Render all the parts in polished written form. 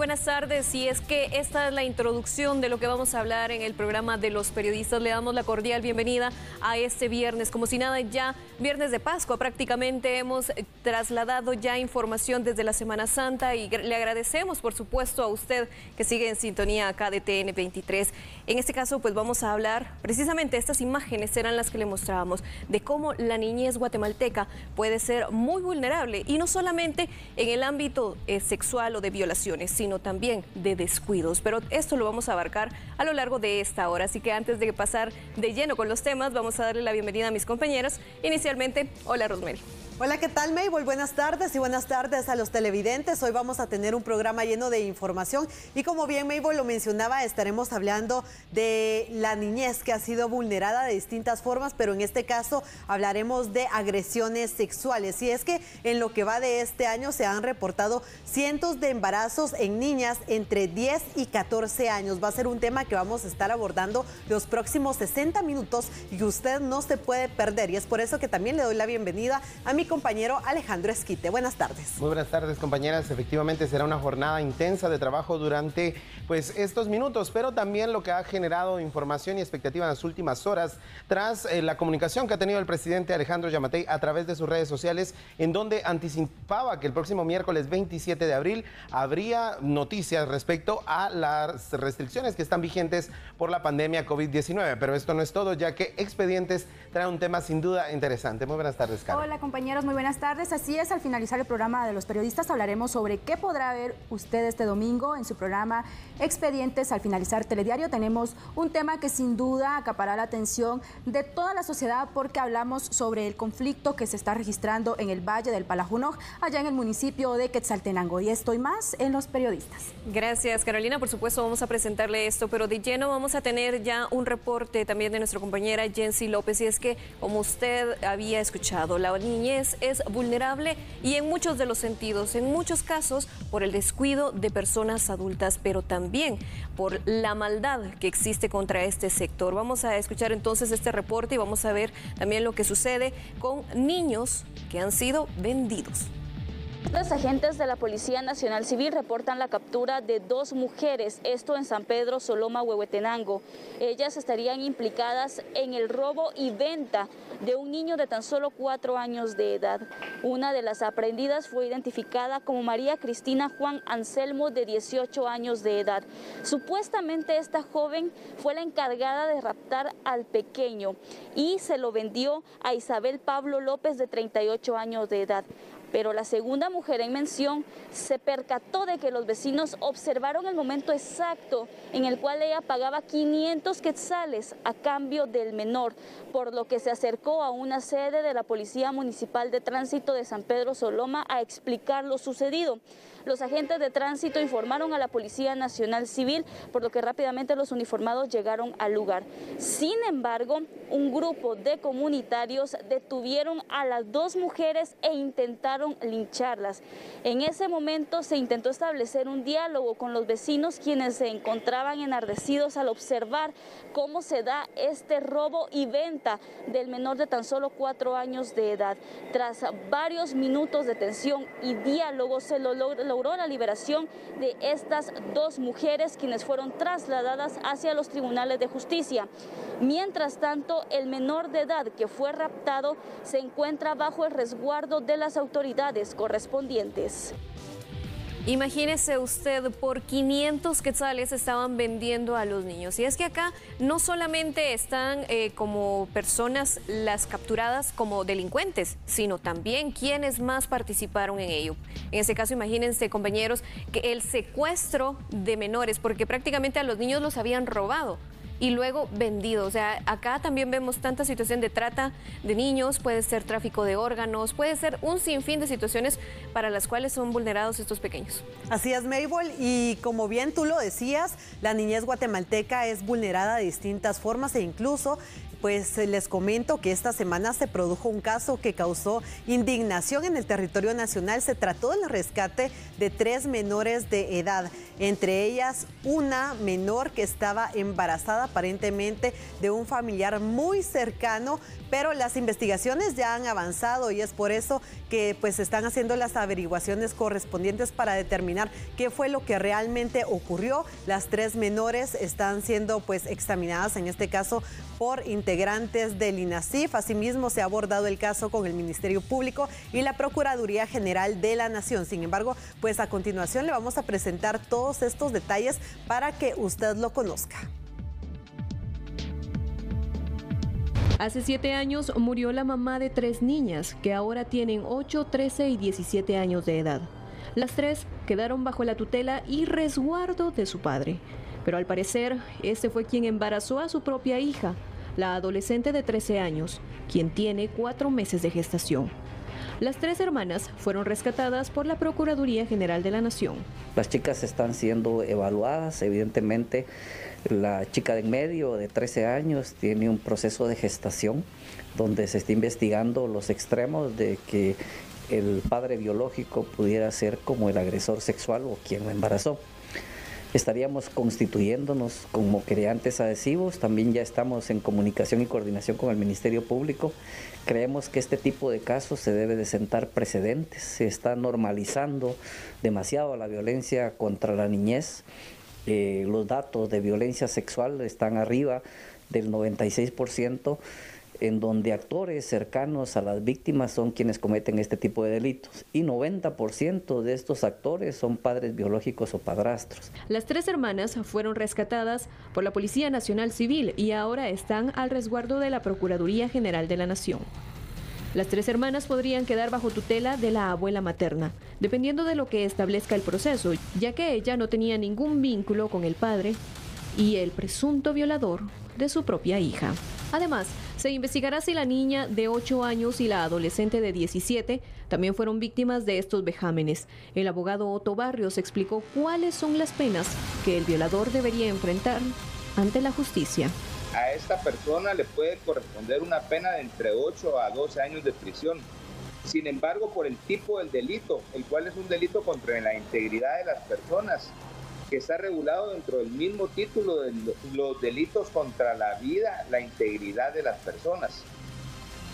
buenas tardes. Y es que esta es la introducción de lo que vamos a hablar en el programa de los periodistas. Le damos la cordial bienvenida a este viernes. Como si nada, ya viernes de Pascua prácticamente hemos trasladado ya información desde la Semana Santa y le agradecemos, por supuesto, a usted que sigue en sintonía acá de TN23. En este caso, pues vamos a hablar precisamente, estas imágenes eran las que le mostrábamos, de cómo la niñez guatemalteca puede ser muy vulnerable y no solamente en el ámbito sexual o de violaciones, sino también de descuidos. Pero esto lo vamos a abarcar a lo largo de esta hora. Así que antes de pasar de lleno con los temas, vamos a darle la bienvenida a mis compañeras. Inicialmente, hola Rosemary. Hola, ¿qué tal, Maybol? Buenas tardes y buenas tardes a los televidentes. Hoy vamos a tener un programa lleno de información y como bien Maybol lo mencionaba, estaremos hablando de la niñez que ha sido vulnerada de distintas formas, pero en este caso hablaremos de agresiones sexuales. Y es que en lo que va de este año se han reportado cientos de embarazos en niñas entre 10 y 14 años. Va a ser un tema que vamos a estar abordando los próximos 60 minutos y que usted no se puede perder. Y es por eso que también le doy la bienvenida a mi compañero Alejandro Esquite. Buenas tardes. Muy buenas tardes, compañeras. Efectivamente será una jornada intensa de trabajo durante estos minutos, pero también lo que ha generado información y expectativa en las últimas horas tras la comunicación que ha tenido el presidente Alejandro Yamatei a través de sus redes sociales, en donde anticipaba que el próximo miércoles 27 de abril habría noticias respecto a las restricciones que están vigentes por la pandemia COVID-19. Pero esto no es todo, ya que Expedientes trae un tema sin duda interesante. Muy buenas tardes, Carlos. Hola, compañeros, muy buenas tardes. Así es, al finalizar el programa de los periodistas hablaremos sobre qué podrá ver usted este domingo en su programa Expedientes. Al finalizar Telediario tenemos un tema que sin duda acapará la atención de toda la sociedad, porque hablamos sobre el conflicto que se está registrando en el Valle del Palajunoj, allá en el municipio de Quetzaltenango. Y esto y más en los periodistas. Gracias, Carolina. Por supuesto vamos a presentarle esto, pero de lleno vamos a tener ya un reporte también de nuestra compañera Jensi López. Y es que, como usted había escuchado, la niñez es vulnerable y en muchos de los sentidos, en muchos casos por el descuido de personas adultas, pero también por la maldad que existe contra este sector. Vamos a escuchar entonces este reporte y vamos a ver también lo que sucede con niños que han sido vendidos. Los agentes de la Policía Nacional Civil reportan la captura de 2 mujeres, esto en San Pedro Soloma, Huehuetenango. Ellas estarían implicadas en el robo y venta de un niño de tan solo 4 años de edad. Una de las aprehendidas fue identificada como María Cristina Juan Anselmo, de 18 años de edad. Supuestamente esta joven fue la encargada de raptar al pequeño y se lo vendió a Isabel Pablo López, de 38 años de edad. Pero la segunda mujer en mención se percató de que los vecinos observaron el momento exacto en el cual ella pagaba 500 quetzales a cambio del menor, por lo que se acercó a una sede de la Policía Municipal de Tránsito de San Pedro Soloma a explicar lo sucedido. Los agentes de tránsito informaron a la Policía Nacional Civil, por lo que rápidamente los uniformados llegaron al lugar. Sin embargo, un grupo de comunitarios detuvieron a las 2 mujeres e intentaron lincharlas. En ese momento se intentó establecer un diálogo con los vecinos, quienes se encontraban enardecidos al observar cómo se da este robo y venta del menor de tan solo 4 años de edad. Tras varios minutos de tensión y diálogo se logró la liberación de estas 2 mujeres, quienes fueron trasladadas hacia los tribunales de justicia. Mientras tanto, el menor de edad que fue raptado se encuentra bajo el resguardo de las autoridades correspondientes. Imagínese usted, por 500 quetzales estaban vendiendo a los niños. Y es que acá no solamente están como personas las capturadas como delincuentes, sino también quienes más participaron en ello. En este caso, imagínense, compañeros, que el secuestro de menores, porque prácticamente a los niños los habían robado y luego vendido. O sea, acá también vemos tanta situación de trata de niños, puede ser tráfico de órganos, puede ser un sinfín de situaciones para las cuales son vulnerados estos pequeños. Así es, Maybol, y como bien tú lo decías, la niñez guatemalteca es vulnerada de distintas formas e incluso pues les comento que esta semana se produjo un caso que causó indignación en el territorio nacional. Se trató del rescate de 3 menores de edad, entre ellas una menor que estaba embarazada aparentemente de un familiar muy cercano, pero las investigaciones ya han avanzado y es por eso que pues están haciendo las averiguaciones correspondientes para determinar qué fue lo que realmente ocurrió. Las 3 menores están siendo pues examinadas en este caso por integrantes del INASIF. Asimismo, se ha abordado el caso con el Ministerio Público y la Procuraduría General de la Nación. Sin embargo, pues a continuación le vamos a presentar todos estos detalles para que usted lo conozca. Hace 7 años murió la mamá de 3 niñas, que ahora tienen 8, 13 y 17 años de edad. Las 3 quedaron bajo la tutela y resguardo de su padre. Pero al parecer, este fue quien embarazó a su propia hija, la adolescente de 13 años, quien tiene 4 meses de gestación. Las 3 hermanas fueron rescatadas por la Procuraduría General de la Nación. Las chicas están siendo evaluadas, evidentemente la chica de en medio de 13 años tiene un proceso de gestación donde se está investigando los extremos de que el padre biológico pudiera ser como el agresor sexual o quien lo embarazó. Estaríamos constituyéndonos como querellantes adhesivos, también ya estamos en comunicación y coordinación con el Ministerio Público. Creemos que este tipo de casos se debe de sentar precedentes, se está normalizando demasiado la violencia contra la niñez. Los datos de violencia sexual están arriba del 96%, en donde actores cercanos a las víctimas son quienes cometen este tipo de delitos. Y 90% de estos actores son padres biológicos o padrastros. Las 3 hermanas fueron rescatadas por la Policía Nacional Civil y ahora están al resguardo de la Procuraduría General de la Nación. Las 3 hermanas podrían quedar bajo tutela de la abuela materna, dependiendo de lo que establezca el proceso, ya que ella no tenía ningún vínculo con el padre y el presunto violador de su propia hija. Además, se investigará si la niña de 8 años y la adolescente de 17 también fueron víctimas de estos vejámenes. El abogado Otto Barrios explicó cuáles son las penas que el violador debería enfrentar ante la justicia. A esta persona le puede corresponder una pena de entre 8 a 12 años de prisión. Sin embargo, por el tipo del delito, el cual es un delito contra la integridad de las personas, que está regulado dentro del mismo título de los delitos contra la vida, la integridad de las personas.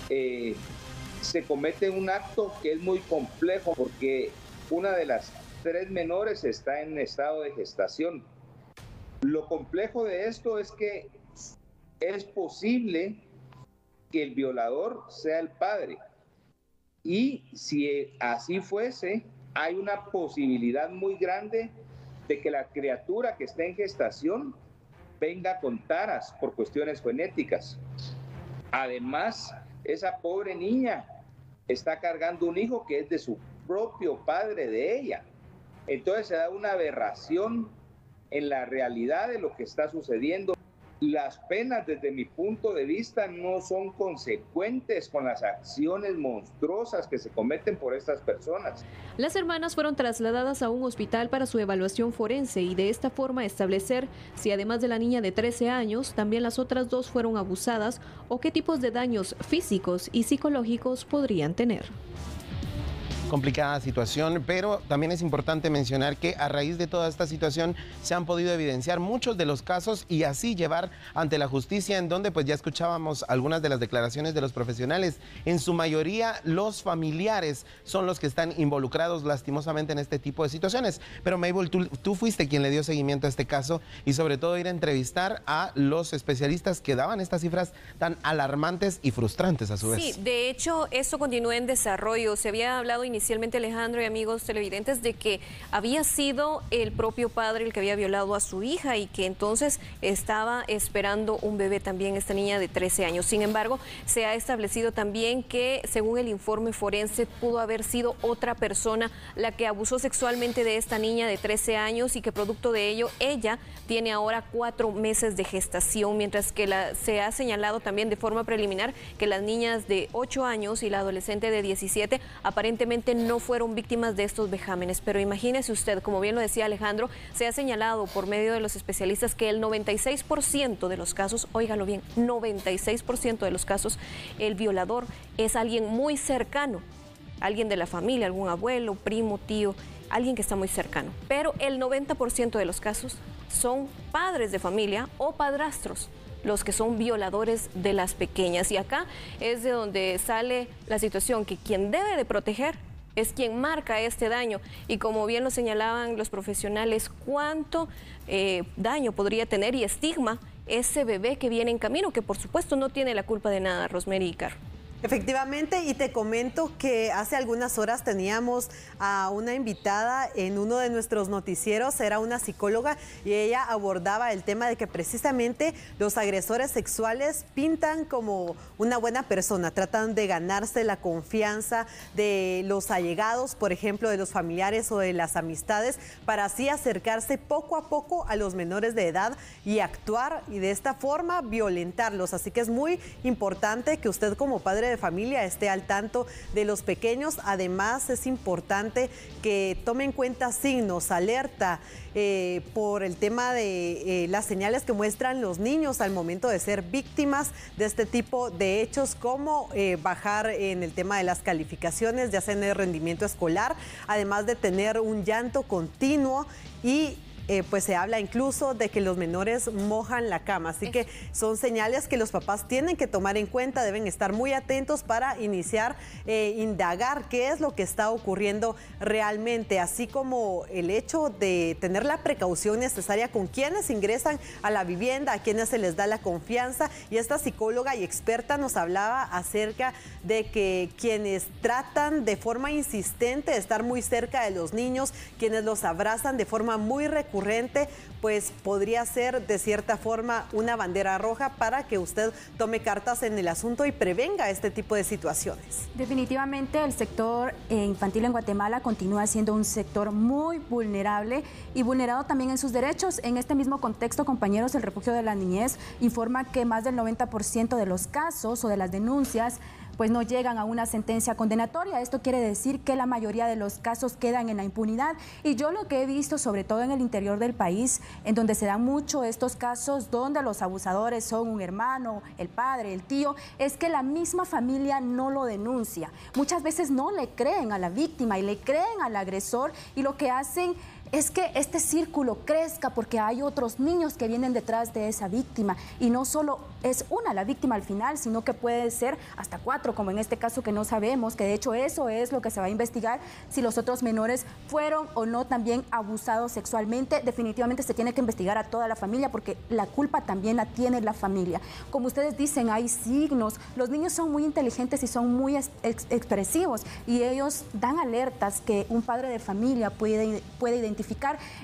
Se comete un acto que es muy complejo porque una de las 3 menores está en estado de gestación. Lo complejo de esto es que es posible que el violador sea el padre. Y si así fuese, hay una posibilidad muy grande de que la criatura que está en gestación venga con taras por cuestiones genéticas. Además, esa pobre niña está cargando un hijo que es de su propio padre de ella. Entonces se da una aberración en la realidad de lo que está sucediendo. Las penas, desde mi punto de vista, no son consecuentes con las acciones monstruosas que se cometen por estas personas. Las hermanas fueron trasladadas a un hospital para su evaluación forense y de esta forma establecer si además de la niña de 13 años, también las otras 2 fueron abusadas o qué tipos de daños físicos y psicológicos podrían tener. Complicada situación, pero también es importante mencionar que a raíz de toda esta situación se han podido evidenciar muchos de los casos y así llevar ante la justicia, en donde pues ya escuchábamos algunas de las declaraciones de los profesionales. En su mayoría los familiares son los que están involucrados lastimosamente en este tipo de situaciones. Pero Mabel, tú fuiste quien le dio seguimiento a este caso y sobre todo ir a entrevistar a los especialistas que daban estas cifras tan alarmantes y frustrantes a su vez. Sí, de hecho esto continúa en desarrollo. Se había hablado inicialmente, Alejandro y amigos televidentes, de que había sido el propio padre el que había violado a su hija y que entonces estaba esperando un bebé también, esta niña de 13 años. Sin embargo, se ha establecido también que, según el informe forense, pudo haber sido otra persona la que abusó sexualmente de esta niña de 13 años y que producto de ello ella tiene ahora 4 meses de gestación, mientras que se ha señalado también de forma preliminar que las niñas de 8 años y la adolescente de 17 aparentemente no fueron víctimas de estos vejámenes. Pero imagínese usted, como bien lo decía Alejandro, se ha señalado por medio de los especialistas que el 96% de los casos, óigalo bien, 96% de los casos, el violador es alguien muy cercano, alguien de la familia, algún abuelo, primo, tío, alguien que está muy cercano. Pero el 90% de los casos son padres de familia o padrastros los que son violadores de las pequeñas. Y acá es de donde sale la situación que quien debe de proteger es quien marca este daño. Y como bien lo señalaban los profesionales, cuánto daño podría tener y estigma ese bebé que viene en camino, que por supuesto no tiene la culpa de nada, Rosemary y Caro. Efectivamente, y te comento que hace algunas horas teníamos a una invitada en uno de nuestros noticieros, era una psicóloga, y ella abordaba el tema de que precisamente los agresores sexuales pintan como una buena persona, tratan de ganarse la confianza de los allegados, por ejemplo, de los familiares o de las amistades, para así acercarse poco a poco a los menores de edad y actuar y de esta forma violentarlos. Así que es muy importante que usted como padre de familia esté al tanto de los pequeños. Además, es importante que tome en cuenta signos, alerta por el tema de las señales que muestran los niños al momento de ser víctimas de este tipo de hechos, como bajar en el tema de las calificaciones, ya sea en el rendimiento escolar, además de tener un llanto continuo y pues se habla incluso de que los menores mojan la cama. Así que son señales que los papás tienen que tomar en cuenta, deben estar muy atentos para iniciar, indagar qué es lo que está ocurriendo realmente, así como el hecho de tener la precaución necesaria con quienes ingresan a la vivienda, a quienes se les da la confianza. Y esta psicóloga y experta nos hablaba acerca de que quienes tratan de forma insistente de estar muy cerca de los niños, quienes los abrazan de forma muy recurrente, pues podría ser de cierta forma una bandera roja para que usted tome cartas en el asunto y prevenga este tipo de situaciones. Definitivamente el sector infantil en Guatemala continúa siendo un sector muy vulnerable y vulnerado también en sus derechos. En este mismo contexto, compañeros, el Refugio de la Niñez informa que más del 90% de los casos o de las denuncias pues no llegan a una sentencia condenatoria. Esto quiere decir que la mayoría de los casos quedan en la impunidad. Y yo lo que he visto, sobre todo en el interior del país, en donde se dan mucho estos casos donde los abusadores son un hermano, el padre, el tío, es que la misma familia no lo denuncia. Muchas veces no le creen a la víctima y le creen al agresor, y lo que hacen es que este círculo crezca porque hay otros niños que vienen detrás de esa víctima, y no solo es una la víctima al final, sino que puede ser hasta 4, como en este caso que no sabemos, que de hecho eso es lo que se va a investigar, si los otros menores fueron o no también abusados sexualmente. Definitivamente se tiene que investigar a toda la familia, porque la culpa también la tiene la familia. Como ustedes dicen, hay signos, los niños son muy inteligentes y son muy expresivos, y ellos dan alertas que un padre de familia puede identificar.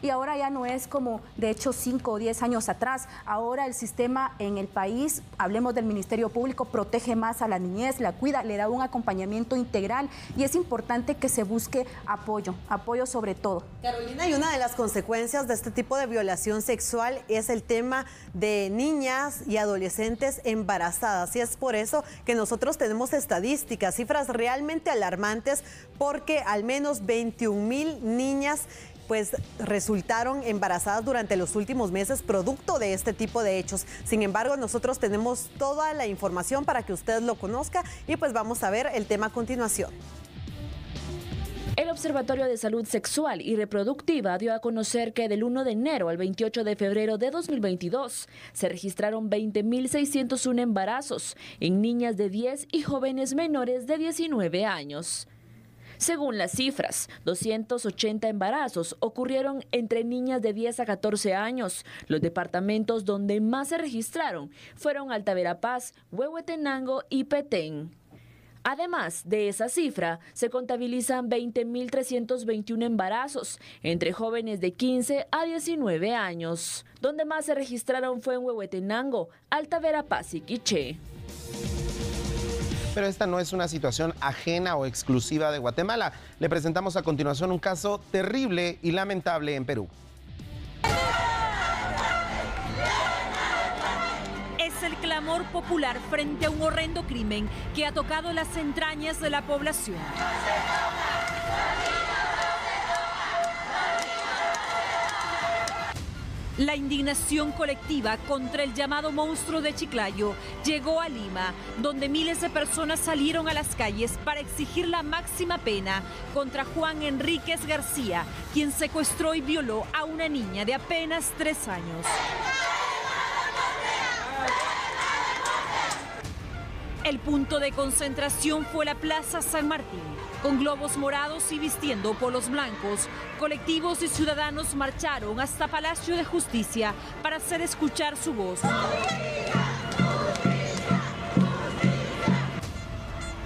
Y ahora ya no es como de hecho 5 o 10 años atrás. Ahora el sistema en el país, hablemos del Ministerio Público, protege más a la niñez, la cuida, le da un acompañamiento integral, y es importante que se busque apoyo sobre todo. Carolina, y una de las consecuencias de este tipo de violación sexual es el tema de niñas y adolescentes embarazadas, y es por eso que nosotros tenemos estadísticas, cifras realmente alarmantes, porque al menos 21,000 niñas pues resultaron embarazadas durante los últimos meses producto de este tipo de hechos. Sin embargo, nosotros tenemos toda la información para que usted lo conozca, y pues vamos a ver el tema a continuación. El Observatorio de Salud Sexual y Reproductiva dio a conocer que del 1 de enero al 28 de febrero de 2022 se registraron 20.601 embarazos en niñas de 10 y jóvenes menores de 19 años. Según las cifras, 280 embarazos ocurrieron entre niñas de 10 a 14 años. Los departamentos donde más se registraron fueron Alta Verapaz, Huehuetenango y Petén. Además de esa cifra, se contabilizan 20.321 embarazos entre jóvenes de 15 a 19 años. Donde más se registraron fue en Huehuetenango, Alta Verapaz y Quiché. Pero esta no es una situación ajena o exclusiva de Guatemala. Le presentamos a continuación un caso terrible y lamentable en Perú. Es el clamor popular frente a un horrendo crimen que ha tocado las entrañas de la población. La indignación colectiva contra el llamado monstruo de Chiclayo llegó a Lima, donde miles de personas salieron a las calles para exigir la máxima pena contra Juan Enríquez García, quien secuestró y violó a una niña de apenas 3 años. El punto de concentración fue la Plaza San Martín. Con globos morados y vistiendo polos blancos, colectivos y ciudadanos marcharon hasta Palacio de Justicia para hacer escuchar su voz.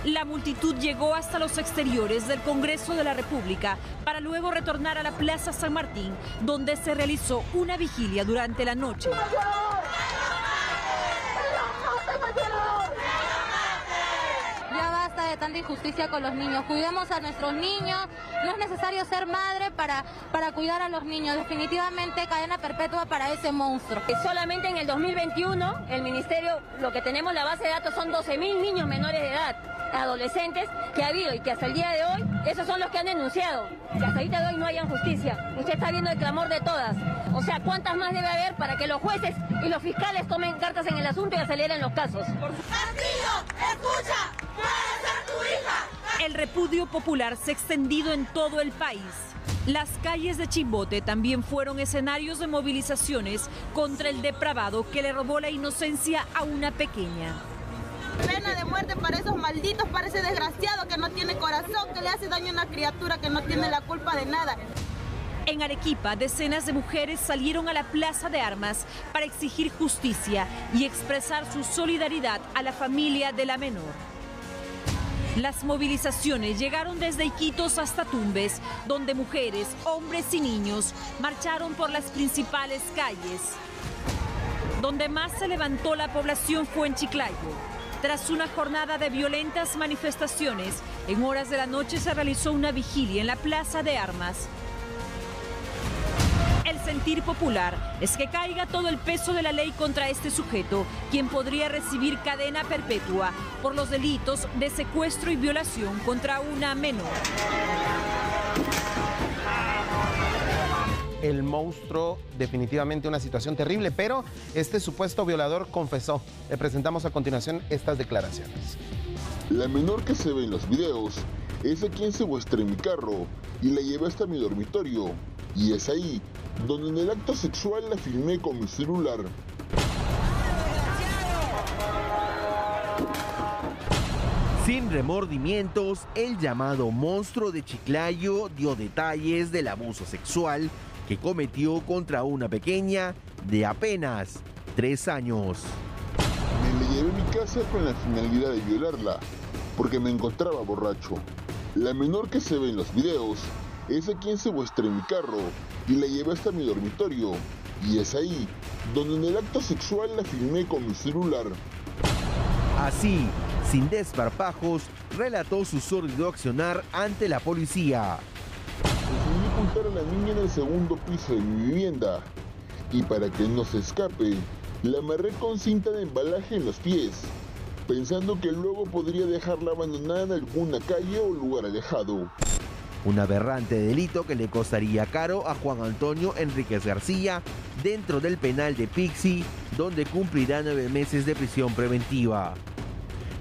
La multitud llegó hasta los exteriores del Congreso de la República para luego retornar a la Plaza San Martín, donde se realizó una vigilia durante la noche. Ya basta de tanta injusticia con los niños. Cuidemos a nuestros niños. No es necesario ser madre para cuidar a los niños. Definitivamente cadena perpetua para ese monstruo. Solamente en el 2021 el ministerio, lo que tenemos la base de datos son 12.000 niños menores de edad, adolescentes que ha habido y que hasta el día de hoy esos son los que han denunciado. Que hasta ahorita de hoy no hayan justicia. Usted está viendo el clamor de todas. O sea, ¿cuántas más debe haber para que los jueces y los fiscales tomen cartas en el asunto y aceleren los casos? Castillo, escucha, puede ser tu hija. El repudio popular se ha extendido en todo el país. Las calles de Chimbote también fueron escenarios de movilizaciones contra el depravado que le robó la inocencia a una pequeña. Pena de muerte para esos malditos, para ese desgraciado que no tiene corazón, que le hace daño a una criatura que no tiene la culpa de nada. En Arequipa, decenas de mujeres salieron a la Plaza de Armas para exigir justicia y expresar su solidaridad a la familia de la menor. Las movilizaciones llegaron desde Iquitos hasta Tumbes, donde mujeres, hombres y niños marcharon por las principales calles. Donde más se levantó la población fue en Chiclayo. Tras una jornada de violentas manifestaciones, en horas de la noche se realizó una vigilia en la Plaza de Armas. El sentir popular es que caiga todo el peso de la ley contra este sujeto, quien podría recibir cadena perpetua por los delitos de secuestro y violación contra una menor. El monstruo, definitivamente una situación terrible, pero este supuesto violador confesó. Le presentamos a continuación estas declaraciones. La menor que se ve en los videos es a quien secuestré mi carro y la llevé hasta mi dormitorio. Y es ahí donde en el acto sexual la filmé con mi celular. Sin remordimientos, el llamado monstruo de Chiclayo dio detalles del abuso sexual que cometió contra una pequeña de apenas 3 años. Me la llevé a mi casa con la finalidad de violarla, porque me encontraba borracho. La menor que se ve en los videos es a quien secuestré mi carro y la llevé hasta mi dormitorio. Y es ahí donde en el acto sexual la filmé con mi celular. Así, sin desparpajos, relató su sórdido accionar ante la policía. Decidí ocultar a la niña en el segundo piso de mi vivienda y para que no se escape, la amarré con cinta de embalaje en los pies, pensando que luego podría dejarla abandonada en alguna calle o lugar alejado. Un aberrante delito que le costaría caro a Juan Antonio Enríquez García dentro del penal de Pixi, donde cumplirá 9 meses de prisión preventiva.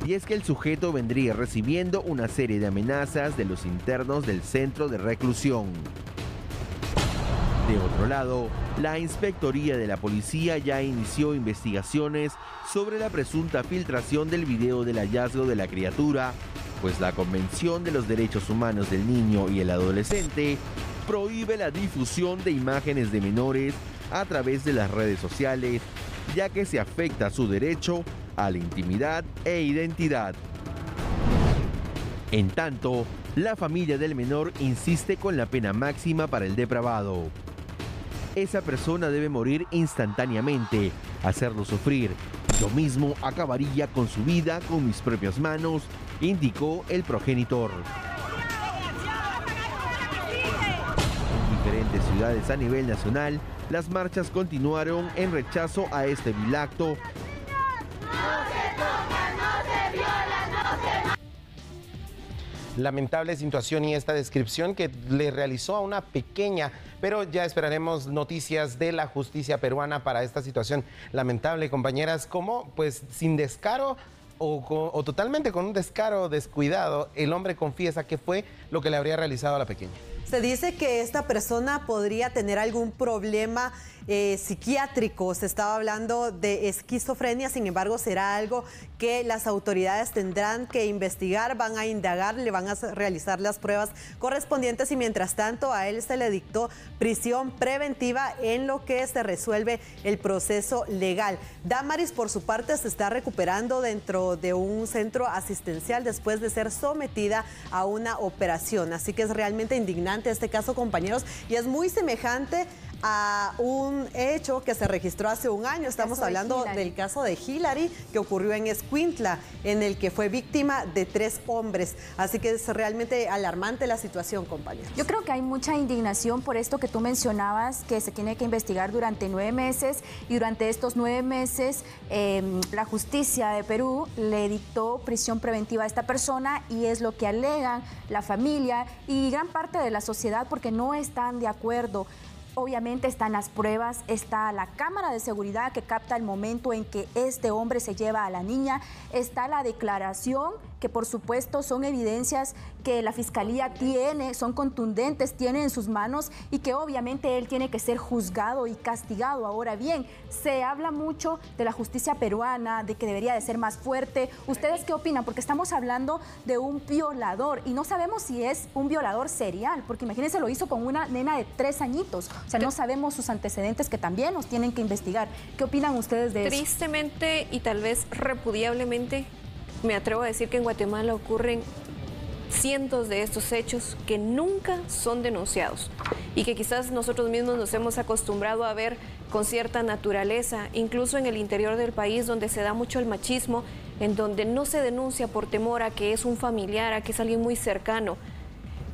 Y es que el sujeto vendría recibiendo una serie de amenazas de los internos del centro de reclusión. De otro lado, la Inspectoría de la Policía ya inició investigaciones sobre la presunta filtración del video del hallazgo de la criatura, pues la Convención de los Derechos Humanos del Niño y el Adolescente prohíbe la difusión de imágenes de menores a través de las redes sociales, ya que se afecta su derecho a la intimidad e identidad. En tanto, la familia del menor insiste con la pena máxima para el depravado. Esa persona debe morir instantáneamente, hacerlo sufrir. Yo mismo acabaría con su vida con mis propias manos, indicó el progenitor. En diferentes ciudades a nivel nacional, las marchas continuaron en rechazo a este vil acto. lamentable situación y esta descripción que le realizó a una pequeña, pero ya esperaremos noticias de la justicia peruana para esta situación lamentable, compañeras, como pues sin descaro o totalmente con un descaro descuidado, el hombre confiesa que fue lo que le habría realizado a la pequeña. Se dice que esta persona podría tener algún problema psiquiátrico. Se estaba hablando de esquizofrenia, sin embargo, será algo que las autoridades tendrán que investigar, van a indagar, le van a realizar las pruebas correspondientes y mientras tanto a él se le dictó prisión preventiva en lo que se resuelve el proceso legal. Damaris, por su parte, se está recuperando dentro de un centro asistencial después de ser sometida a una operación. Así que es realmente indignante este caso, compañeros, y es muy semejante a un hecho que se registró hace un año. Estamos hablando del caso de Hillary, que ocurrió en Escuintla, en el que fue víctima de 3 hombres. Así que es realmente alarmante la situación, compañeros. Yo creo que hay mucha indignación por esto que tú mencionabas, que se tiene que investigar durante 9 meses, y durante estos 9 meses la justicia de Perú le dictó prisión preventiva a esta persona, y es lo que alegan la familia y gran parte de la sociedad, porque no están de acuerdo. Obviamente están las pruebas, está la cámara de seguridad que capta el momento en que este hombre se lleva a la niña, está la declaración, que por supuesto son evidencias que la fiscalía tiene, son contundentes, tiene en sus manos, y que obviamente él tiene que ser juzgado y castigado. Ahora bien, se habla mucho de la justicia peruana, de que debería de ser más fuerte. ¿Ustedes qué opinan? Porque estamos hablando de un violador y no sabemos si es un violador serial, porque imagínense, lo hizo con una nena de 3 añitos. O sea, no sabemos sus antecedentes, que también nos tienen que investigar. ¿Qué opinan ustedes de eso? Tristemente y tal vez repudiablemente, me atrevo a decir que en Guatemala ocurren cientos de estos hechos que nunca son denunciados y que quizás nosotros mismos nos hemos acostumbrado a ver con cierta naturaleza, incluso en el interior del país, donde se da mucho el machismo, en donde no se denuncia por temor a que es un familiar, a que es alguien muy cercano.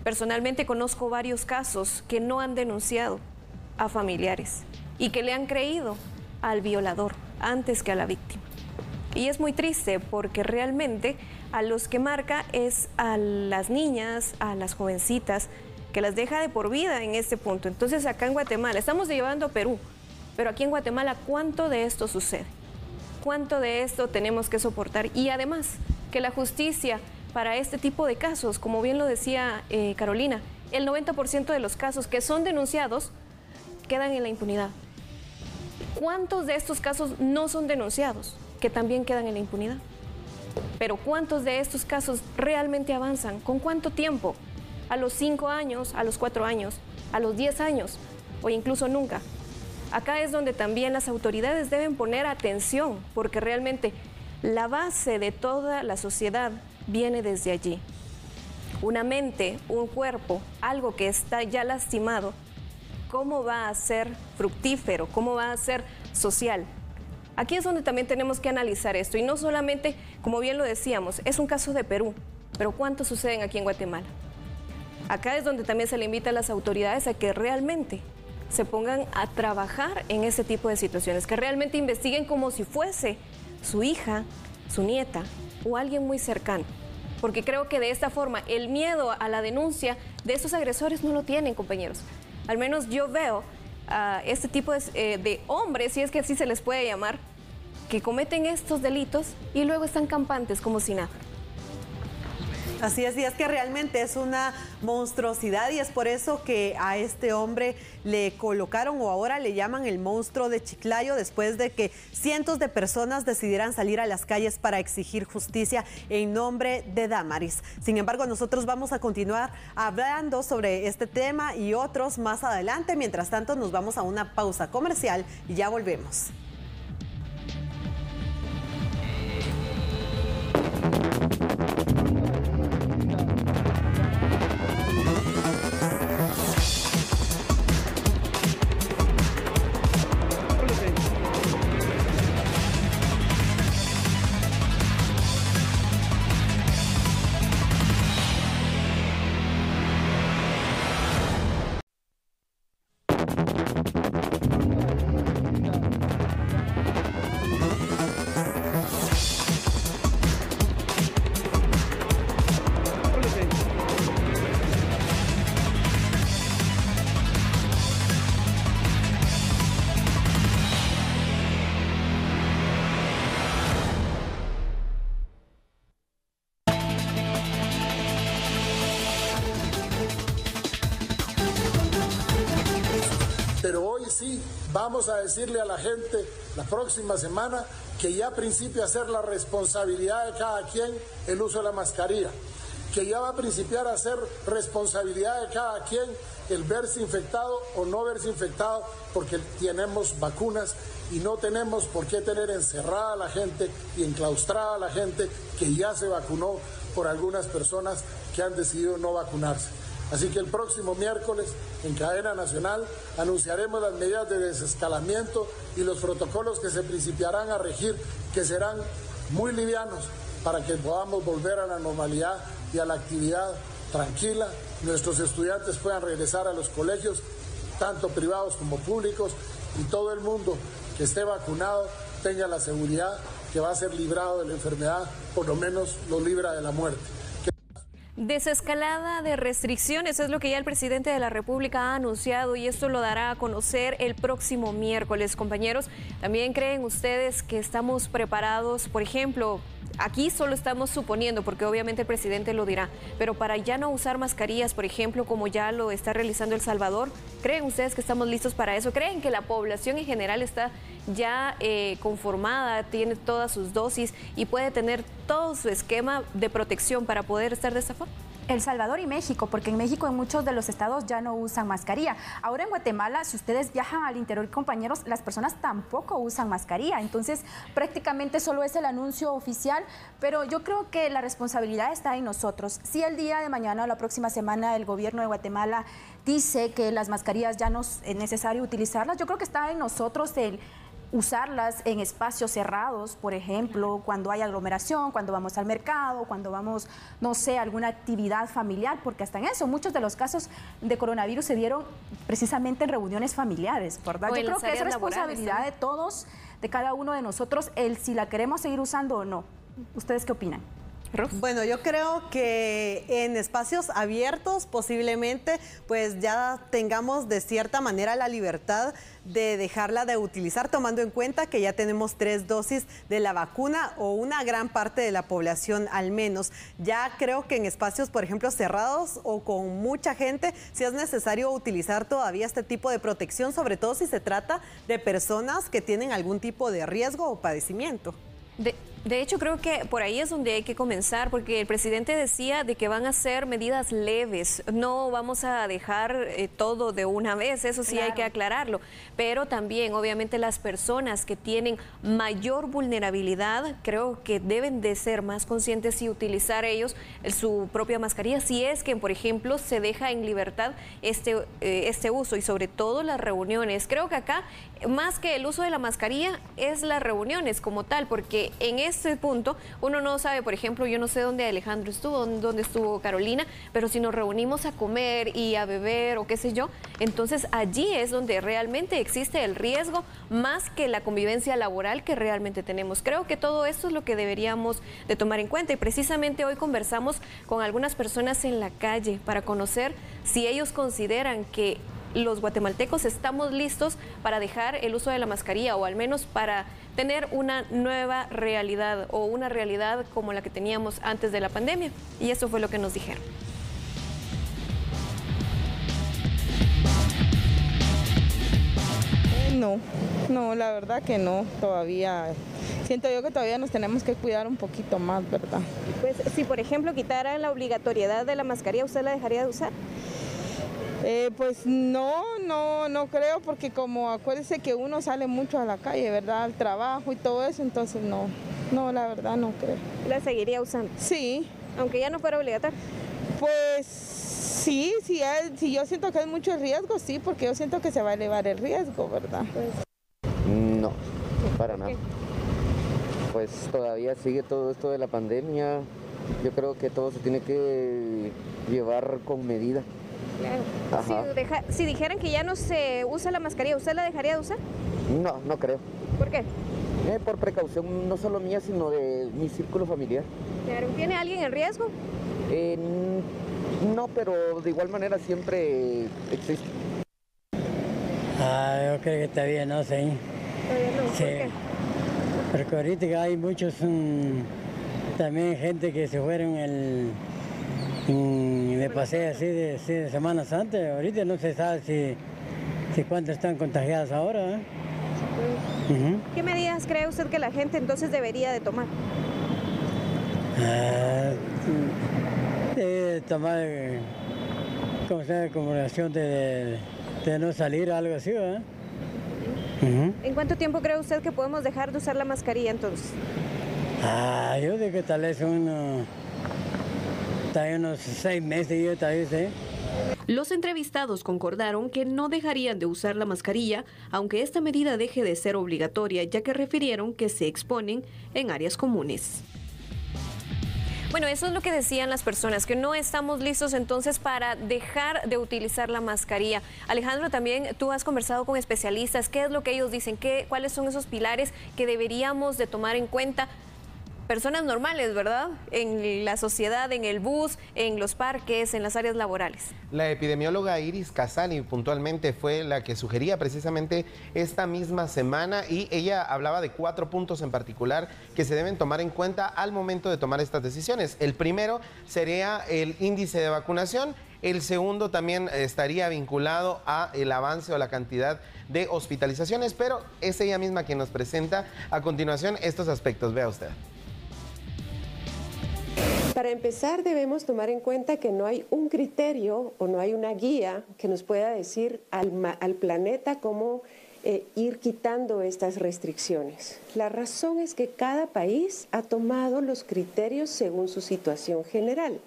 Personalmente conozco varios casos que no han denunciado a familiares y que le han creído al violador antes que a la víctima. Y es muy triste porque realmente a los que marca es a las niñas, a las jovencitas, que las deja de por vida en este punto. Entonces acá en Guatemala, estamos llevando a Perú, pero aquí en Guatemala, ¿cuánto de esto sucede? ¿Cuánto de esto tenemos que soportar? Y además, que la justicia para este tipo de casos, como bien lo decía Carolina, el 90% de los casos que son denunciados quedan en la impunidad. ¿Cuántos de estos casos no son denunciados, que también quedan en la impunidad? Pero ¿cuántos de estos casos realmente avanzan? ¿Con cuánto tiempo? ¿A los 5 años, a los 4 años, a los 10 años o incluso nunca? Acá es donde también las autoridades deben poner atención, porque realmente la base de toda la sociedad viene desde allí. Una mente, un cuerpo, algo que está ya lastimado, ¿cómo va a ser fructífero? ¿Cómo va a ser social? Aquí es donde también tenemos que analizar esto, y no solamente, como bien lo decíamos, es un caso de Perú, pero ¿cuántos suceden aquí en Guatemala? Acá es donde también se le invita a las autoridades a que realmente se pongan a trabajar en ese tipo de situaciones, que realmente investiguen como si fuese su hija, su nieta o alguien muy cercano. Porque creo que de esta forma el miedo a la denuncia de estos agresores no lo tienen, compañeros. Al menos yo veo a este tipo de hombres, si es que así se les puede llamar, que cometen estos delitos y luego están campantes como si nada. Así es, y es que realmente es una monstruosidad, y es por eso que a este hombre le colocaron, o ahora le llaman, el monstruo de Chiclayo, después de que cientos de personas decidieran salir a las calles para exigir justicia en nombre de Damaris. Sin embargo, nosotros vamos a continuar hablando sobre este tema y otros más adelante. Mientras tanto, nos vamos a una pausa comercial y ya volvemos. Vamos a decirle a la gente la próxima semana que ya principia a ser la responsabilidad de cada quien el uso de la mascarilla, que ya va a principiar a ser responsabilidad de cada quien el verse infectado o no verse infectado, porque tenemos vacunas y no tenemos por qué tener encerrada a la gente y enclaustrada a la gente que ya se vacunó por algunas personas que han decidido no vacunarse. Así que el próximo miércoles, en cadena nacional, anunciaremos las medidas de desescalamiento y los protocolos que se principiarán a regir, que serán muy livianos para que podamos volver a la normalidad y a la actividad tranquila. Nuestros estudiantes puedan regresar a los colegios, tanto privados como públicos, y todo el mundo que esté vacunado tenga la seguridad que va a ser librado de la enfermedad, por lo menos lo libra de la muerte. Desescalada de restricciones es lo que ya el presidente de la República ha anunciado y esto lo dará a conocer el próximo miércoles. Compañeros, ¿también creen ustedes que estamos preparados? Por ejemplo, aquí solo estamos suponiendo, porque obviamente el presidente lo dirá, pero para ya no usar mascarillas, por ejemplo, como ya lo está realizando El Salvador, ¿creen ustedes que estamos listos para eso? ¿Creen que la población en general está ya conformada, tiene todas sus dosis y puede tener todo su esquema de protección para poder estar de esta forma? El Salvador y México, porque en México en muchos de los estados ya no usan mascarilla. Ahora en Guatemala, si ustedes viajan al interior, compañeros, las personas tampoco usan mascarilla. Entonces, prácticamente solo es el anuncio oficial, pero yo creo que la responsabilidad está en nosotros. Si el día de mañana o la próxima semana el gobierno de Guatemala dice que las mascarillas ya no es necesario utilizarlas, yo creo que está en nosotros el usarlas en espacios cerrados, por ejemplo, cuando hay aglomeración, cuando vamos al mercado, cuando vamos, no sé, a alguna actividad familiar, porque hasta en eso, muchos de los casos de coronavirus se dieron precisamente en reuniones familiares, ¿verdad? Yo creo que es responsabilidad de todos, de cada uno de nosotros, el si la queremos seguir usando o no. ¿Ustedes qué opinan? Bueno, yo creo que en espacios abiertos posiblemente pues ya tengamos de cierta manera la libertad de dejarla de utilizar, tomando en cuenta que ya tenemos 3 dosis de la vacuna o una gran parte de la población al menos. Ya creo que en espacios, por ejemplo, cerrados o con mucha gente, sí es necesario utilizar todavía este tipo de protección, sobre todo si se trata de personas que tienen algún tipo de riesgo o padecimiento. De hecho, creo que por ahí es donde hay que comenzar, porque el presidente decía de que van a ser medidas leves, no vamos a dejar todo de una vez, eso sí hay que aclararlo, pero también obviamente las personas que tienen mayor vulnerabilidad, creo que deben de ser más conscientes y utilizar ellos su propia mascarilla, si es que, por ejemplo, se deja en libertad este uso y sobre todo las reuniones. Creo que acá, más que el uso de la mascarilla, es las reuniones como tal, porque en este punto uno no sabe, por ejemplo, yo no sé dónde Alejandro estuvo, dónde estuvo Carolina, pero si nos reunimos a comer y a beber o qué sé yo, entonces allí es donde realmente existe el riesgo más que la convivencia laboral que realmente tenemos. Creo que todo esto es lo que deberíamos de tomar en cuenta y precisamente hoy conversamos con algunas personas en la calle para conocer si ellos consideran que los guatemaltecos estamos listos para dejar el uso de la mascarilla o al menos para tener una nueva realidad o una realidad como la que teníamos antes de la pandemia. Y eso fue lo que nos dijeron. No, la verdad que no, todavía. Siento yo que todavía nos tenemos que cuidar un poquito más, ¿verdad? Pues si por ejemplo quitaran la obligatoriedad de la mascarilla, ¿usted la dejaría de usar? Pues no creo, porque como acuérdese que uno sale mucho a la calle, ¿verdad? Al trabajo y todo eso, entonces no, la verdad no creo. ¿La seguiría usando? Sí. Aunque ya no fuera obligatorio. Pues sí, si yo siento que hay mucho riesgo, sí, porque yo siento que se va a elevar el riesgo, ¿verdad? No, para nada. Pues todavía sigue todo esto de la pandemia, yo creo que todo se tiene que llevar con medida. Claro. Si dijeran que ya no se usa la mascarilla, ¿usted la dejaría de usar? No creo. ¿Por qué? Por precaución no solo mía, sino de mi círculo familiar. Claro. ¿Tiene alguien en riesgo? No, pero de igual manera siempre existe. Yo creo que todavía no sé. Todavía no, sí. ¿Por qué? Porque ahorita hay muchos, también gente que se fueron de paseo así de Semana Santa. Ahorita no se sabe de cuántas están contagiadas ahora. ¿Qué medidas cree usted que la gente entonces debería de tomar? Tomar como sea, recomendación de no salir, algo así, ¿verdad? ¿En cuánto tiempo cree usted que podemos dejar de usar la mascarilla entonces? Yo digo que tal vez unos 6 meses, yo tal vez, ¿eh? Los entrevistados concordaron que no dejarían de usar la mascarilla, aunque esta medida deje de ser obligatoria, ya que refirieron que se exponen en áreas comunes. Bueno, eso es lo que decían las personas, que no estamos listos entonces para dejar de utilizar la mascarilla. Alejandro, también tú has conversado con especialistas. ¿Qué es lo que ellos dicen? ¿Cuáles son esos pilares que deberíamos de tomar en cuenta? Personas normales, ¿verdad? En la sociedad, en el bus, en los parques, en las áreas laborales. La epidemióloga Iris Casani puntualmente fue la que sugería precisamente esta misma semana y ella hablaba de 4 puntos en particular que se deben tomar en cuenta al momento de tomar estas decisiones. El primero sería el índice de vacunación. El segundo también estaría vinculado a el avance o la cantidad de hospitalizaciones, pero es ella misma quien nos presenta a continuación estos aspectos. Vea usted. Para empezar, debemos tomar en cuenta que no hay un criterio o no hay una guía que nos pueda decir al planeta cómo ir quitando estas restricciones. La razón es que cada país ha tomado los criterios según su situación general.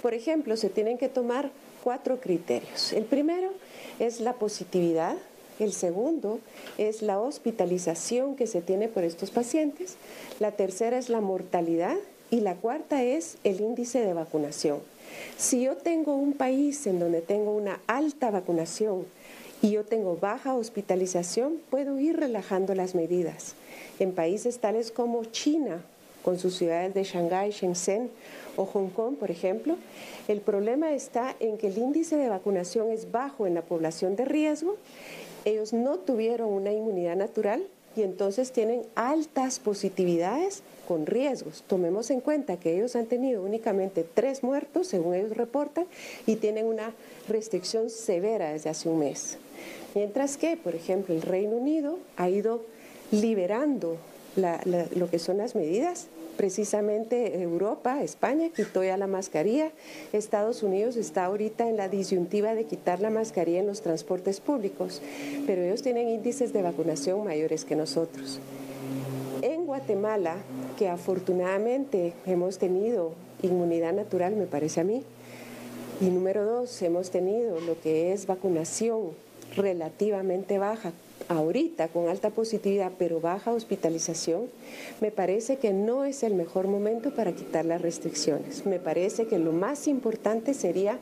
Por ejemplo, se tienen que tomar 4 criterios. El primero es la positividad. El segundo es la hospitalización que se tiene por estos pacientes. La tercera es la mortalidad. Y la cuarta es el índice de vacunación. Si yo tengo un país en donde tengo una alta vacunación y yo tengo baja hospitalización, puedo ir relajando las medidas. En países tales como China, con sus ciudades de Shanghái, Shenzhen o Hong Kong, por ejemplo, el problema está en que el índice de vacunación es bajo en la población de riesgo. Ellos no tuvieron una inmunidad natural y entonces tienen altas positividades con riesgos. Tomemos en cuenta que ellos han tenido únicamente 3 muertos, según ellos reportan, y tienen una restricción severa desde hace un mes. Mientras que, por ejemplo, el Reino Unido ha ido liberando lo que son las medidas. Precisamente Europa, España, quitó ya la mascarilla. Estados Unidos está ahorita en la disyuntiva de quitar la mascarilla en los transportes públicos, pero ellos tienen índices de vacunación mayores que nosotros. En Guatemala, que afortunadamente hemos tenido inmunidad natural, me parece a mí, y número 2, hemos tenido lo que es vacunación relativamente baja, ahorita con alta positividad pero baja hospitalización, me parece que no es el mejor momento para quitar las restricciones. Me parece que lo más importante sería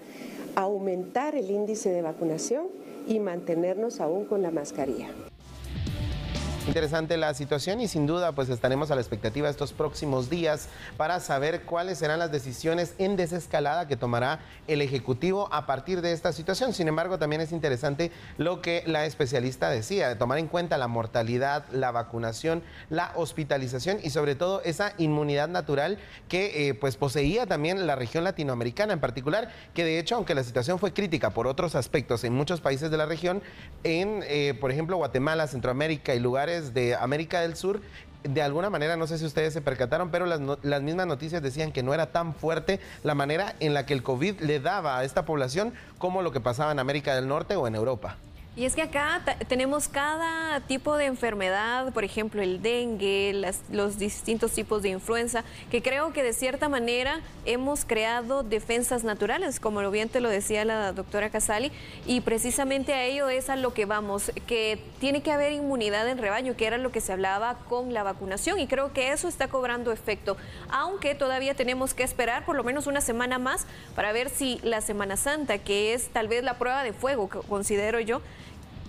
aumentar el índice de vacunación y mantenernos aún con la mascarilla. Interesante la situación y sin duda pues estaremos a la expectativa estos próximos días para saber cuáles serán las decisiones en desescalada que tomará el Ejecutivo a partir de esta situación. Sin embargo, también es interesante lo que la especialista decía, de tomar en cuenta la mortalidad, la vacunación, la hospitalización y sobre todo esa inmunidad natural que pues poseía también la región latinoamericana en particular, que de hecho, aunque la situación fue crítica por otros aspectos en muchos países de la región, en por ejemplo Guatemala, Centroamérica y lugares de América del Sur, de alguna manera, no sé si ustedes se percataron, pero las mismas noticias decían que no era tan fuerte la manera en la que el COVID le daba a esta población como lo que pasaba en América del Norte o en Europa. Y es que acá tenemos cada tipo de enfermedad, por ejemplo el dengue, los distintos tipos de influenza, que creo que de cierta manera hemos creado defensas naturales, como bien te lo decía la doctora Casali, y precisamente a ello es a lo que vamos, que tiene que haber inmunidad en rebaño, que era lo que se hablaba con la vacunación, y creo que eso está cobrando efecto, aunque todavía tenemos que esperar por lo menos una semana más para ver si la Semana Santa, que es tal vez la prueba de fuego, que considero yo,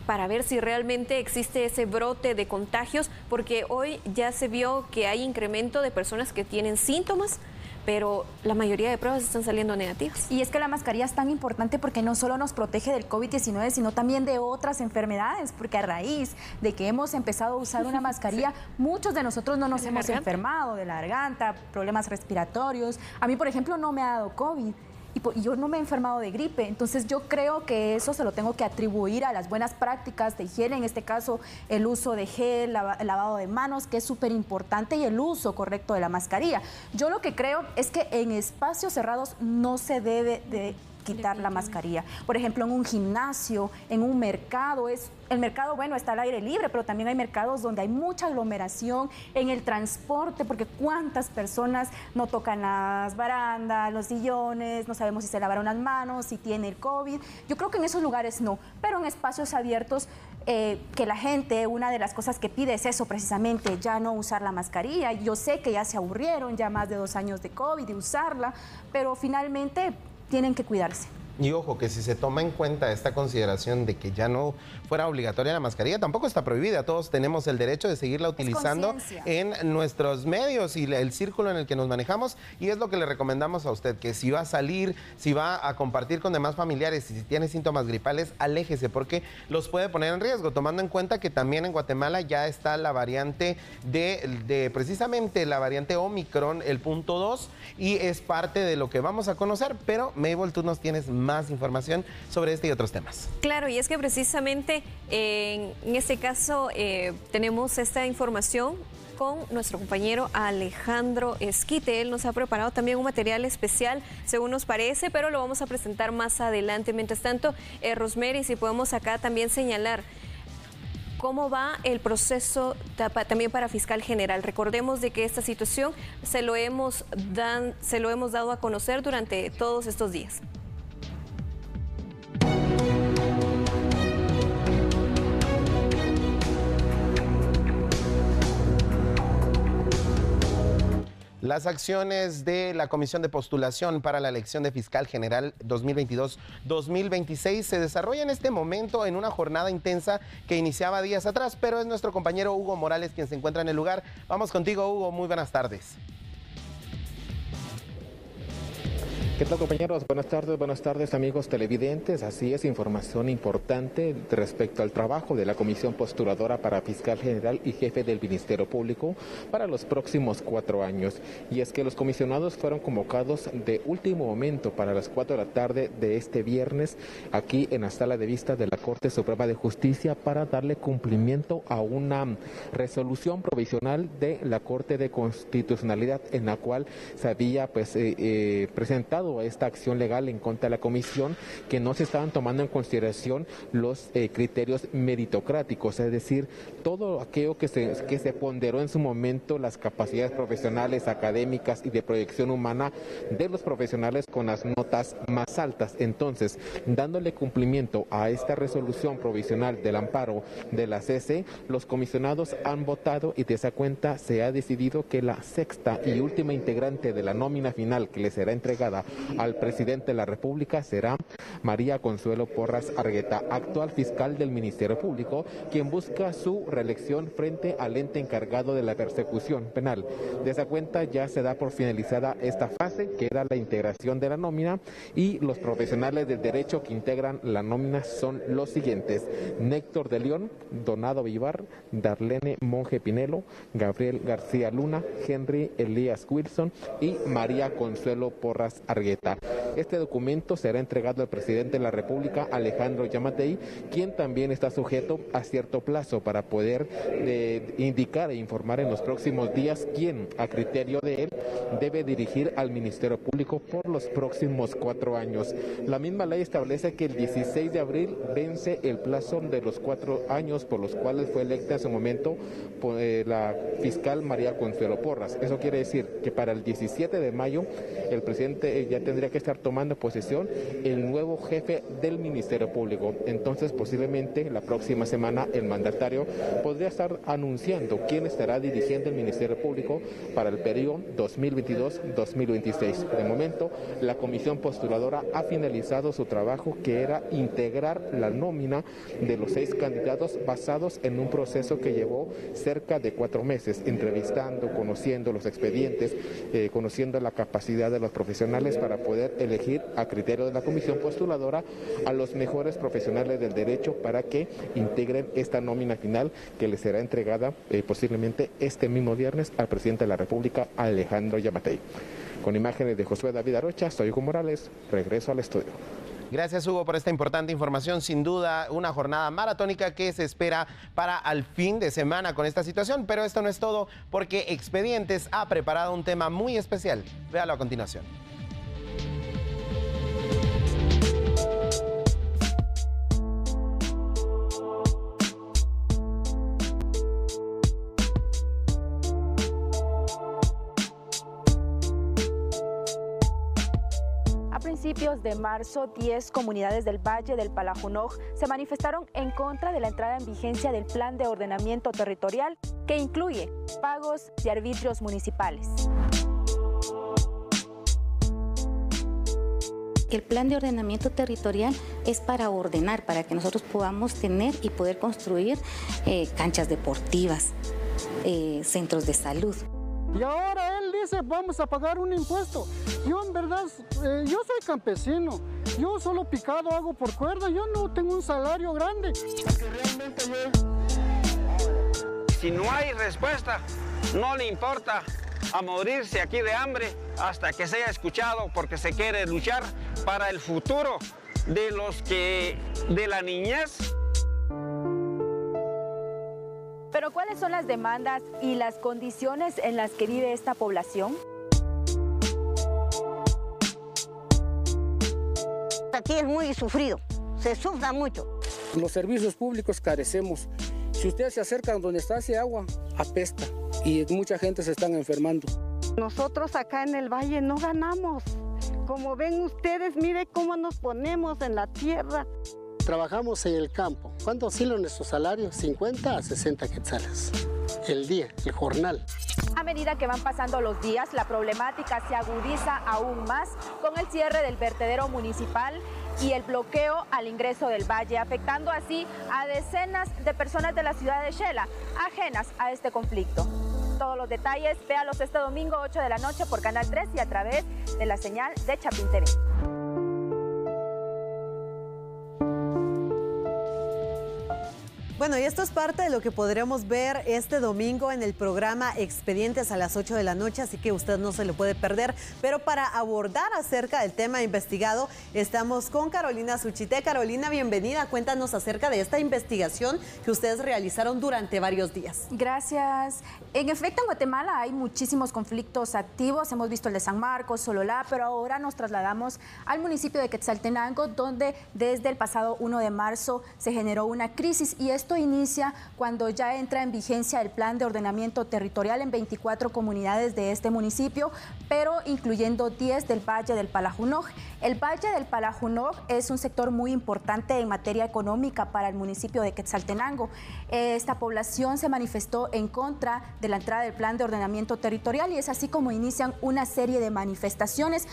para ver si realmente existe ese brote de contagios, porque hoy ya se vio que hay incremento de personas que tienen síntomas, pero la mayoría de pruebas están saliendo negativas. Y es que la mascarilla es tan importante porque no solo nos protege del COVID-19, sino también de otras enfermedades, porque a raíz de que hemos empezado a usar una mascarilla, muchos de nosotros no nos hemos enfermado de la garganta, problemas respiratorios. A mí, por ejemplo, no me ha dado COVID. y yo no me he enfermado de gripe. Entonces yo creo que eso se lo tengo que atribuir a las buenas prácticas de higiene, en este caso el uso de gel, lavado de manos, que es súper importante, y el uso correcto de la mascarilla. Yo lo que creo es que en espacios cerrados no se debe de quitar la mascarilla. Por ejemplo, en un gimnasio, en un mercado, el mercado, bueno, está al aire libre, pero también hay mercados donde hay mucha aglomeración, en el transporte, porque cuántas personas no tocan las barandas, los sillones, no sabemos si se lavaron las manos, si tiene el COVID. Yo creo que en esos lugares no, pero en espacios abiertos, que la gente, una de las cosas que pide es eso precisamente, ya no usar la mascarilla. Yo sé que ya se aburrieron, ya más de 2 años de COVID, de usarla, pero finalmente tienen que cuidarse. Y ojo, que si se toma en cuenta esta consideración de que ya no fuera obligatoria la mascarilla, tampoco está prohibida. Todos tenemos el derecho de seguirla utilizando en nuestros medios y el círculo en el que nos manejamos. Y es lo que le recomendamos a usted, que si va a salir, si va a compartir con demás familiares y si tiene síntomas gripales, aléjese, porque los puede poner en riesgo, tomando en cuenta que también en Guatemala ya está la variante de precisamente la variante Omicron, el punto 2, y es parte de lo que vamos a conocer. Pero Mabel, tú nos tienes más información sobre este y otros temas. Claro, y es que precisamente en este caso tenemos esta información con nuestro compañero Alejandro Esquite. Él nos ha preparado también un material especial, según nos parece, pero lo vamos a presentar más adelante. Mientras tanto, Rosemary, si podemos acá también señalar cómo va el proceso también para fiscal general. Recordemos de que esta situación se lo hemos dado a conocer durante todos estos días. Las acciones de la Comisión de Postulación para la elección de Fiscal General 2022-2026 se desarrolla en este momento en una jornada intensa que iniciaba días atrás, pero es nuestro compañero Hugo Morales quien se encuentra en el lugar. Vamos contigo, Hugo, muy buenas tardes. ¿Qué tal, compañeros? Buenas tardes amigos televidentes. Así es, información importante respecto al trabajo de la Comisión Postuladora para Fiscal General y Jefe del Ministerio Público para los próximos 4 años. Y es que los comisionados fueron convocados de último momento para las 4 de la tarde de este viernes aquí en la sala de vista de la Corte Suprema de Justicia para darle cumplimiento a una resolución provisional de la Corte de Constitucionalidad en la cual se había presentado a esta acción legal en contra de la comisión, que no se estaban tomando en consideración los criterios meritocráticos, es decir, todo aquello que se ponderó en su momento, las capacidades profesionales, académicas y de proyección humana de los profesionales con las notas más altas. Entonces, dándole cumplimiento a esta resolución provisional del amparo de la CC, los comisionados han votado y de esa cuenta se ha decidido que la sexta y última integrante de la nómina final que le será entregada al presidente de la República será María Consuelo Porras Argueta, actual fiscal del Ministerio Público, quien busca su reelección frente al ente encargado de la persecución penal. De esa cuenta ya se da por finalizada esta fase, que era la integración de la nómina, y los profesionales del derecho que integran la nómina son los siguientes: Néctor de León, Donado Vivar, Darlene Monge Pinelo, Gabriel García Luna, Henry Elías Wilson y María Consuelo Porras Argueta. Este documento será entregado al presidente de la República, Alejandro Yamatei, quien también está sujeto a cierto plazo para poder indicar e informar en los próximos días quién, a criterio de él, debe dirigir al Ministerio Público por los próximos 4 años. La misma ley establece que el 16 de abril vence el plazo de los 4 años por los cuales fue electa en su momento la fiscal María Consuelo Porras. Eso quiere decir que para el 17 de mayo el presidente ya tendría que estar tomando posesión el nuevo jefe del Ministerio Público. Entonces, posiblemente la próxima semana el mandatario podría estar anunciando quién estará dirigiendo el Ministerio Público para el periodo 2022-2026. De momento, la Comisión Postuladora ha finalizado su trabajo, que era integrar la nómina de los 6 candidatos basados en un proceso que llevó cerca de 4 meses, entrevistando, conociendo los expedientes, conociendo la capacidad de los profesionales para poder elegir a criterio de la Comisión Postuladora a los mejores profesionales del derecho para que integren esta nómina final que le será entregada posiblemente este mismo viernes al presidente de la República, Alejandro Yamatei. Con imágenes de Josué David Arocha, soy Hugo Morales, regreso al estudio. Gracias, Hugo, por esta importante información. Sin duda, una jornada maratónica que se espera para al fin de semana con esta situación. Pero esto no es todo, porque Expedientes ha preparado un tema muy especial. Véalo a continuación. A principios de marzo, 10 comunidades del Valle del Palajunoj se manifestaron en contra de la entrada en vigencia del Plan de Ordenamiento Territorial, que incluye pagos de arbitrios municipales. El plan de ordenamiento territorial es para ordenar, para que nosotros podamos tener y poder construir canchas deportivas, centros de salud. Y ahora él dice, vamos a pagar un impuesto. Yo en verdad, yo soy campesino, yo solo picado hago por cuerda, yo no tengo un salario grande. Realmente si no hay respuesta, no le importa a morirse aquí de hambre hasta que sea escuchado, porque se quiere luchar para el futuro de la niñez. Pero ¿cuáles son las demandas y las condiciones en las que vive esta población? Aquí es muy sufrido, se sufre mucho. Los servicios públicos carecemos. Si usted se acerca donde está ese agua, apesta y mucha gente se están enfermando. Nosotros acá en el valle no ganamos. Como ven ustedes, mire cómo nos ponemos en la tierra. Trabajamos en el campo. ¿Cuánto oscila nuestro salario? 50 a 60 quetzales. El día, el jornal. A medida que van pasando los días, la problemática se agudiza aún más con el cierre del vertedero municipal y el bloqueo al ingreso del valle, afectando así a decenas de personas de la ciudad de Xela, ajenas a este conflicto. Todos los detalles, véalos este domingo 8 de la noche por Canal 3 y a través de la señal de Chapín TV. Bueno, y esto es parte de lo que podremos ver este domingo en el programa Expedientes a las 8 de la noche, así que usted no se lo puede perder. Pero para abordar acerca del tema investigado, estamos con Carolina Suchité. Carolina, bienvenida. Cuéntanos acerca de esta investigación que ustedes realizaron durante varios días. Gracias. En efecto, en Guatemala hay muchísimos conflictos activos. Hemos visto el de San Marcos, Sololá, pero ahora nos trasladamos al municipio de Quetzaltenango, donde desde el pasado 1 de marzo se generó una crisis, y esto inicia cuando ya entra en vigencia el plan de ordenamiento territorial en 24 comunidades de este municipio, pero incluyendo 10 del Valle del Palajunoj. El Valle del Palajunoj es un sector muy importante en materia económica para el municipio de Quetzaltenango. Esta población se manifestó en contra de la entrada del plan de ordenamiento territorial, y es así como inician una serie de manifestaciones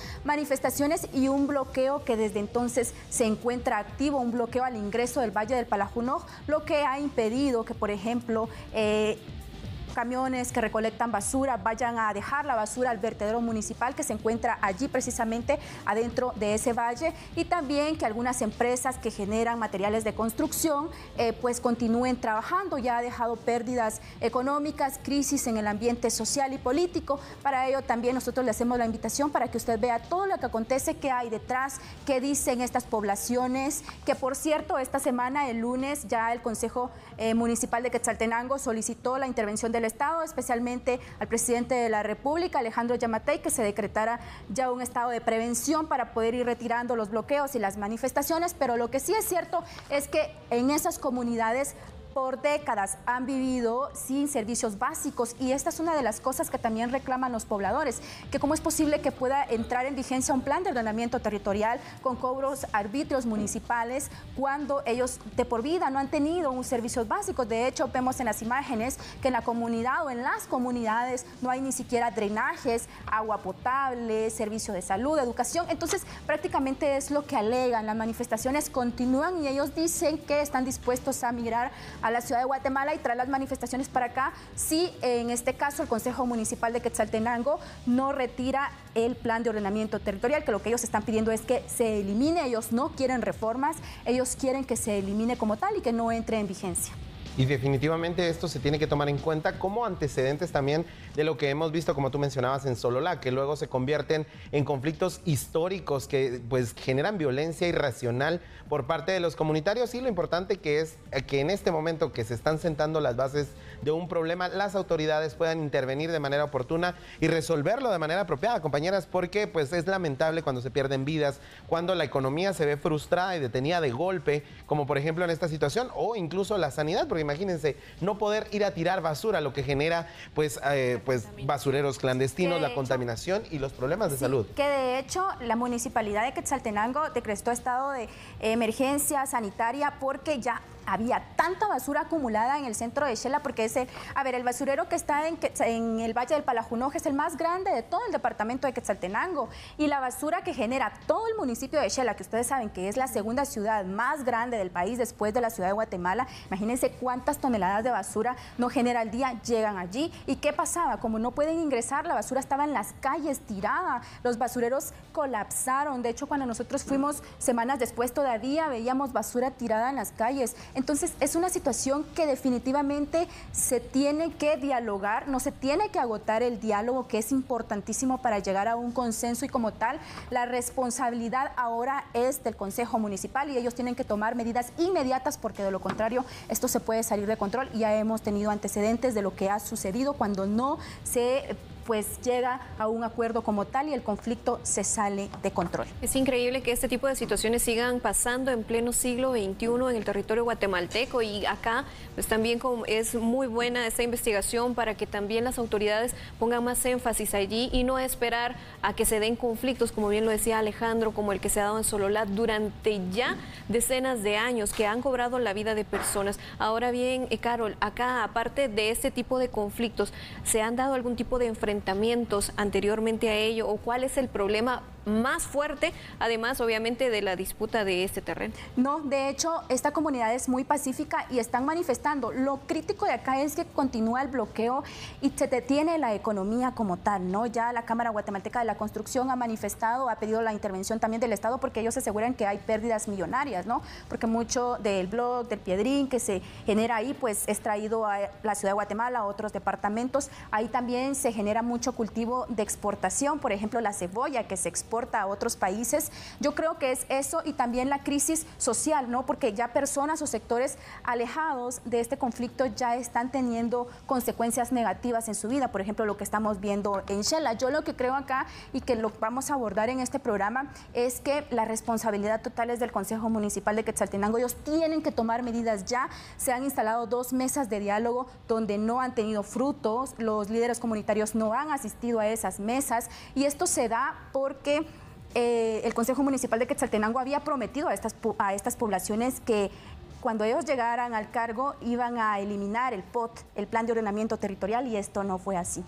y un bloqueo que desde entonces se encuentra activo, un bloqueo al ingreso del Valle del Palajunoj, lo que ha impedido que, por ejemplo, camiones que recolectan basura vayan a dejar la basura al vertedero municipal que se encuentra allí precisamente adentro de ese valle, y también que algunas empresas que generan materiales de construcción pues continúen trabajando. Ya ha dejado pérdidas económicas, crisis en el ambiente social y político. Para ello también nosotros le hacemos la invitación para que usted vea todo lo que acontece, qué hay detrás, qué dicen estas poblaciones, que por cierto esta semana, el lunes, ya el Consejo Municipal de Quetzaltenango solicitó la intervención del Estado, especialmente al presidente de la República, Alejandro Yamatei, que se decretara ya un estado de prevención para poder ir retirando los bloqueos y las manifestaciones. Pero lo que sí es cierto es que en esas comunidades por décadas han vivido sin servicios básicos, y esta es una de las cosas que también reclaman los pobladores, que cómo es posible que pueda entrar en vigencia un plan de ordenamiento territorial con cobros arbitrios municipales cuando ellos de por vida no han tenido un servicios básicos. De hecho, vemos en las imágenes que en la comunidad o en las comunidades no hay ni siquiera drenajes, agua potable, servicio de salud, educación. Entonces, prácticamente es lo que alegan. Las manifestaciones continúan y ellos dicen que están dispuestos a migrar a la ciudad de Guatemala y traer las manifestaciones para acá si en este caso el Consejo Municipal de Quetzaltenango no retira el plan de ordenamiento territorial, que lo que ellos están pidiendo es que se elimine. Ellos no quieren reformas, ellos quieren que se elimine como tal y que no entre en vigencia. Y definitivamente esto se tiene que tomar en cuenta como antecedentes también de lo que hemos visto, como tú mencionabas, en Sololá, que luego se convierten en conflictos históricos que pues generan violencia irracional por parte de los comunitarios. Y lo importante que es que en este momento que se están sentando las bases de un problema, las autoridades puedan intervenir de manera oportuna y resolverlo de manera apropiada, compañeras, porque pues es lamentable cuando se pierden vidas, cuando la economía se ve frustrada y detenida de golpe, como por ejemplo en esta situación, o incluso la sanidad, porque imagínense no poder ir a tirar basura, lo que genera pues basureros clandestinos, la contaminación y los problemas de salud. Que de hecho la municipalidad de Quetzaltenango decretó estado de emergencia sanitaria porque ya había tanta basura acumulada en el centro de Xela, porque el basurero que está en el Valle del Palajunoj es el más grande de todo el departamento de Quetzaltenango, y la basura que genera todo el municipio de Xela, que ustedes saben que es la segunda ciudad más grande del país después de la ciudad de Guatemala, imagínense cuántas toneladas de basura no genera al día, llegan allí. ¿Y qué pasaba? Como no pueden ingresar, la basura estaba en las calles tirada, los basureros colapsaron. De hecho, cuando nosotros fuimos semanas después, todavía veíamos basura tirada en las calles. Entonces es una situación que definitivamente se tiene que dialogar, no se tiene que agotar el diálogo, que es importantísimo para llegar a un consenso, y como tal la responsabilidad ahora es del Consejo Municipal y ellos tienen que tomar medidas inmediatas, porque de lo contrario esto se puede salir de control. Ya hemos tenido antecedentes de lo que ha sucedido cuando no se llega a un acuerdo como tal y el conflicto se sale de control. Es increíble que este tipo de situaciones sigan pasando en pleno siglo XXI en el territorio guatemalteco, y acá pues también es muy buena esta investigación para que también las autoridades pongan más énfasis allí y no esperar a que se den conflictos, como bien lo decía Alejandro, como el que se ha dado en Sololá durante ya decenas de años, que han cobrado la vida de personas. Ahora bien, Carol, acá aparte de este tipo de conflictos, ¿se han dado algún tipo de enfrentamientos anteriormente a ello, o cuál es el problema más fuerte, además obviamente de la disputa de este terreno? No, de hecho esta comunidad es muy pacífica y están manifestando. Lo crítico de acá es que continúa el bloqueo y se detiene la economía como tal, ¿no? Ya la Cámara Guatemalteca de la Construcción ha manifestado, ha pedido la intervención también del Estado, porque ellos aseguran que hay pérdidas millonarias, ¿no? Porque mucho del bloque, del piedrín que se genera ahí, pues es traído a la ciudad de Guatemala, a otros departamentos. Ahí también se genera mucho cultivo de exportación, por ejemplo la cebolla que se exporta a otros países. Yo creo que es eso, y también la crisis social, ¿no? Porque ya personas o sectores alejados de este conflicto ya están teniendo consecuencias negativas en su vida, por ejemplo lo que estamos viendo en Xela. Yo lo que creo acá, y que lo vamos a abordar en este programa, es que la responsabilidad total es del Consejo Municipal de Quetzaltenango. Ellos tienen que tomar medidas ya. Se han instalado 2 mesas de diálogo donde no han tenido frutos, los líderes comunitarios no han asistido a esas mesas, y esto se da porque el Consejo Municipal de Quetzaltenango había prometido a estas poblaciones que cuando ellos llegaran al cargo iban a eliminar el POT, el Plan de Ordenamiento Territorial, y esto no fue así.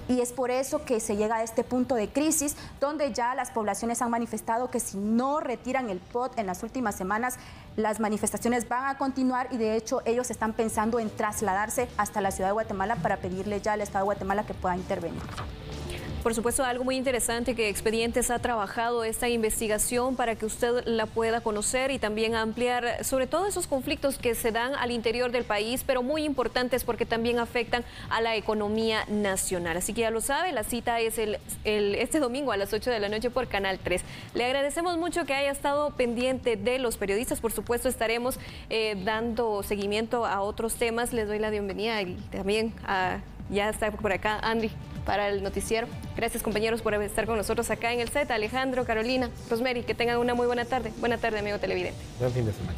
Y es por eso que se llega a este punto de crisis, donde ya las poblaciones han manifestado que si no retiran el POT en las últimas semanas, las manifestaciones van a continuar, y de hecho ellos están pensando en trasladarse hasta la ciudad de Guatemala para pedirle ya al Estado de Guatemala que pueda intervenir. Por supuesto, algo muy interesante que Expedientes ha trabajado esta investigación para que usted la pueda conocer y también ampliar sobre todo esos conflictos que se dan al interior del país, pero muy importantes porque también afectan a la economía nacional. Así que ya lo sabe, la cita es este domingo a las 8 de la noche por Canal 3. Le agradecemos mucho que haya estado pendiente de Los Periodistas. Por supuesto, estaremos dando seguimiento a otros temas. Les doy la bienvenida y también ya está por acá Andy para el noticiero. Gracias, compañeros, por estar con nosotros acá en el set. Alejandro, Carolina, Rosemary, que tengan una muy buena tarde. Buena tarde, amigo televidente. Buen fin de semana.